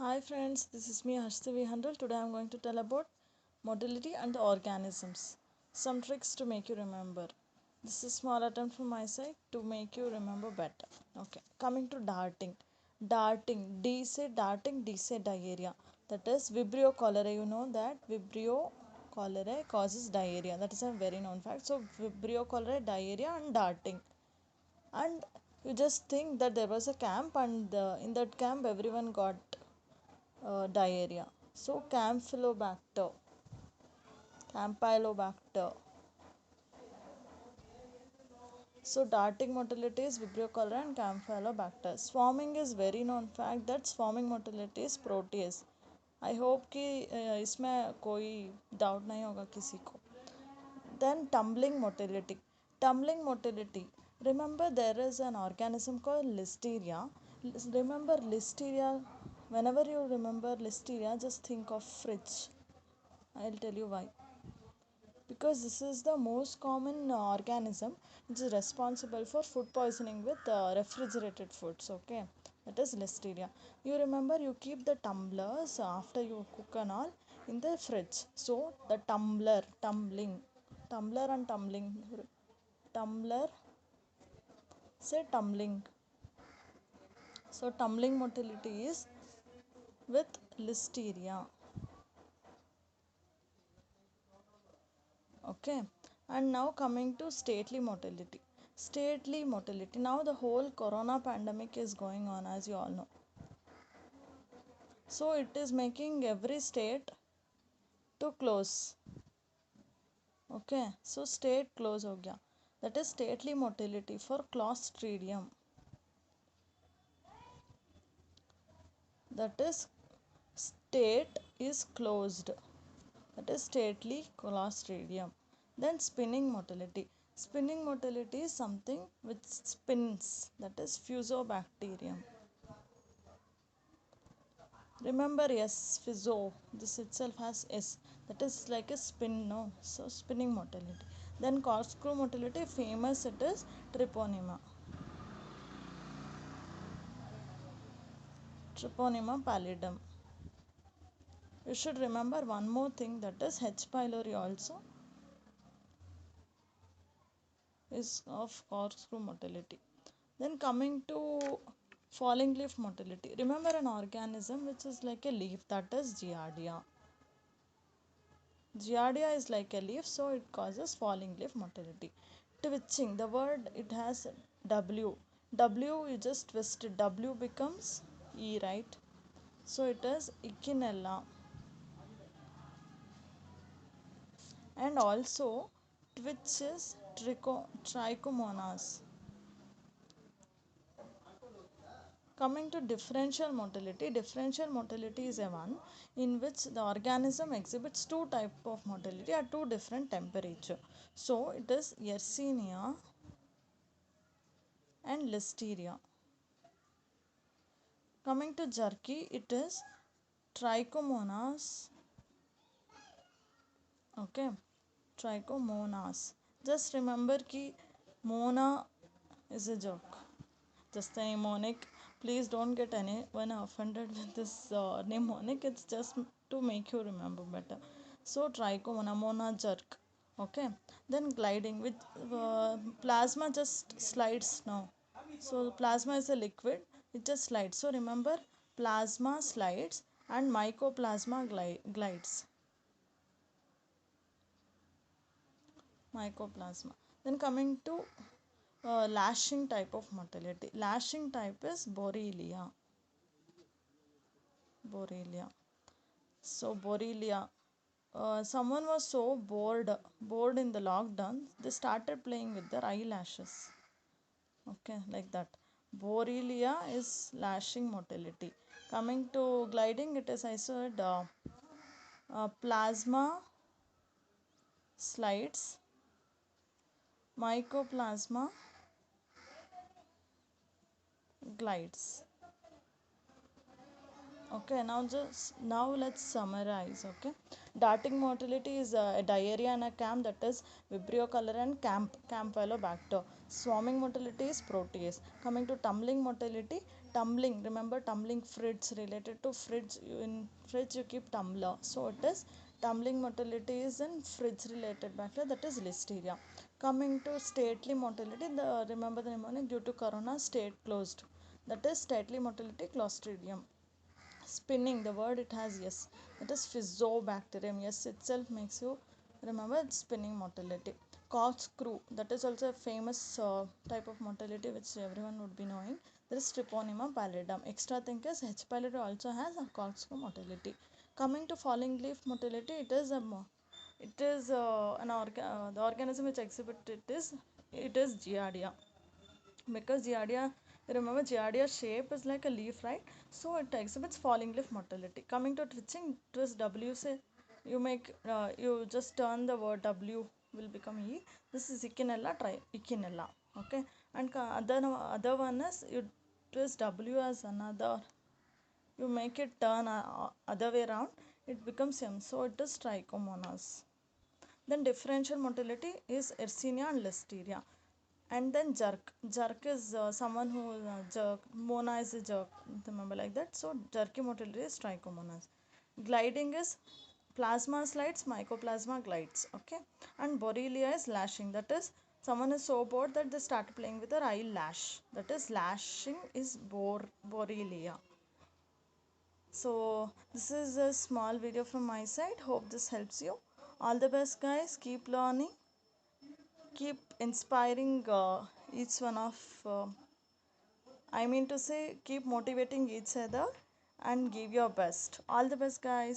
Hi friends, this is me Harshdevi Handal. Today I am going to tell about motility and the organisms. Some tricks to make you remember. This is a small attempt from my side to make you remember better. Okay, coming to darting. Darting, D say darting, D say diarrhea. That is Vibrio cholerae. You know that Vibrio cholerae causes diarrhea. That is a very known fact. So Vibrio cholerae, diarrhea and darting. And you just think that there was a camp and in that camp everyone got diarrhea. So Campylobacter. So darting motility is Vibrio cholerae and Campylobacter. Swarming is very known fact that swarming motility is Proteus. I hope कि इसमें कोई doubt नहीं होगा किसी को. Then tumbling motility. Tumbling motility. Remember there is an organism called Listeria. Remember Listeria. Whenever you remember Listeria, just think of fridge. I'll tell you why. Because this is the most common organism which is responsible for food poisoning with refrigerated foods. Okay, that is Listeria. You remember you keep the tumblers after you cook and all in the fridge. So the tumbler and tumbler, say tumbling. So tumbling motility is with Listeria. Okay, and now coming to stately motility. Now the whole corona pandemic is going on, as you all know, so it is making every state to close. Okay, so state close ho gaya. That is stately motility for Clostridium. That is state is closed. That is stately Clostridium. Then spinning motility is something which spins. That is Fusobacterium. Remember, yes, physio. This itself has S. That is like a spin, no? So spinning motility. Then corkscrew motility, famous it is Treponema. Treponema pallidum. You should remember one more thing, that is H. pylori also is of corkscrew motility. Then coming to falling leaf motility. Remember an organism which is like a leaf, that is Giardia. Giardia is like a leaf, so it causes falling leaf motility. Twitching, the word it has W. W, you just twist it. W becomes E, right? So it is Echinella. And also, twitch is Trichomonas. Coming to differential motility is a one in which the organism exhibits two type of motility at two different temperature. So it is Yersinia and Listeria. Coming to jerky, it is Trichomonas. Okay, Trichomonas. Just remember ki Mona is a joke. Just a mnemonic. Please don't get anyone offended with this mnemonic. It's just to make you remember better. So Trichomona, Mona jerk. Okay. Then gliding with plasma just slides now. So plasma is a liquid. It just slides. So remember, plasma slides and mycoplasma glides. Mycoplasma. Then coming to lashing type of motility. Lashing type is Borrelia. Borrelia. So Borrelia. Someone was so bored in the lockdown, they started playing with their eyelashes. Okay, like that. Borrelia is lashing motility. Coming to gliding, it is I said plasma slides, mycoplasma glides. Okay, now let's summarize. Okay, Darting motility is a diarrhea and a camp, that is Vibrio cholera and Campylobacter. Swarming motility is Proteus. Coming to tumbling motility, tumbling, remember tumbling fridge, related to fridge, in fridge you keep tumbler. So it is tumbling motility is in fridge related bacteria, that is Listeria. Coming to stately motility, the remember the mnemonic, due to corona state closed, that is stately motility Clostridium. Spinning, the word it has, yes, it is Physobacterium. Yes itself makes you remember it's spinning motility. Corkscrew, that is also a famous type of motility which everyone would be knowing. There is Treponema pallidum. Extra thing is H. pallidum also has a corkscrew motility. Coming to falling leaf motility, it is the organism which exhibit it is Giardia, because giardia, remember giardia shape is like a leaf, right? So it exhibits falling leaf motility. Coming to twitching, twist w, say you make you just turn the word w will become e. This is echinella, try echinella. Okay. And other one is you twist w as another, you make it turn other way around, it becomes m, so it is trichomonas. Then differential motility is Yersinia and Listeria. And then jerk. Jerk is someone who jerk. Mona is a jerk. Remember like that. So jerky motility is trichomonas. Gliding is plasma slides, mycoplasma glides. Okay. And Borrelia is lashing. That is someone is so bored that they start playing with their eyelash. That is lashing is Borrelia. So this is a small video from my side. Hope this helps you. All the best, guys. Keep learning, keep inspiring each one of I mean to say, keep motivating each other and give your best. All the best, guys.